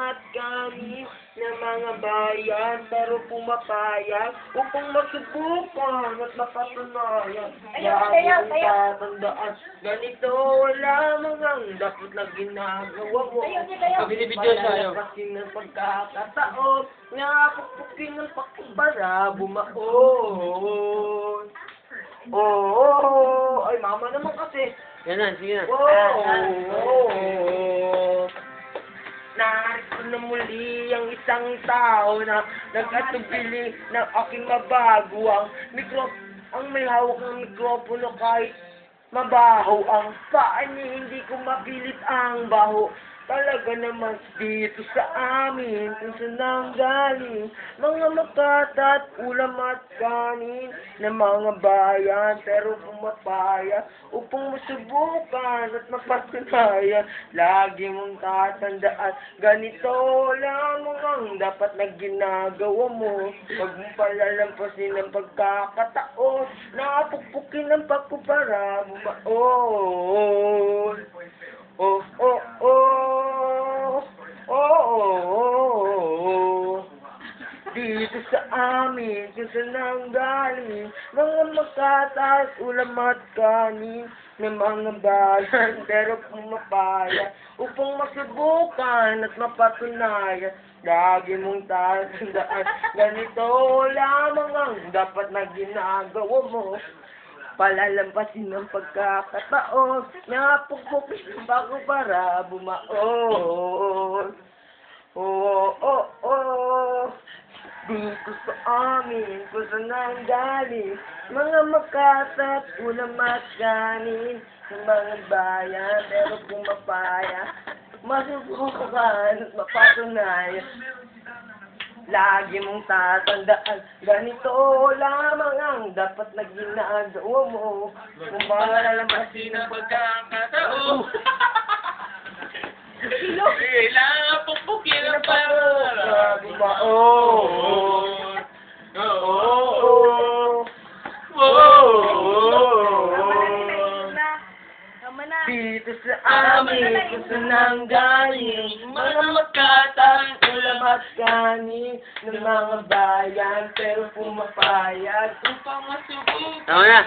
at kanin ng mga bayan, pero pumapayag upang masubukan at mapatunayan. Lagi mong tatandaan, ganito lamang ang dapat na ginagawa mo. Binibidyo sa'yo. Palalapasin ng pagkakataon, napupukin ng pakubara, bumaon. Oh, ay mama naman kasi. Yan na, sige na. Narito na muli ang isang tao na nag-atubili ng aking mabago ang may hawak ng mikropono kahit mabaho ang paa niya, hindi ko mapilit ang baho. Talaga naman dito sa amin kung saan nanggaling mga makata at ulam at kanin ng mga bayan, pero pumapaya upang masubukan at mapatunayan. Lagi mong tatandaan, ganito lamang ang dapat na ginagawa mo. Huwag mong palalampasin ng pagkakataon, napukpukin ng pagkupara, bumaon. Oh, oh, oh, oh, oh, dito sa amin, kung saan nanggaling mga makatas, ulam at kanin ng mga bayan, pero pumapaya upang masubukan at mapatunayan. Lagi mong tatandaan, ganito lamang ang dapat na ginagawa mo. Palalampasin ng pagkakataon, napupukis ng bago para bumaon. Oh, oh, oh, dito sa amin, kung saan nanggaling mga makata at ulam at kanin ng mga bayan, pero pumapaya, masubukan at mapatunayan. Lagi mong tatandaan, ganito lamang ang dapat na ginagawa mo. Kung malalampasin ang pagkakataon, Kailangan pupukil ang para. bumaon. Dito sa amin, kung saan nanggaling mga makatang ulam at kanin ng mga bayan, pero pumapayag upang masubukan. Tama na.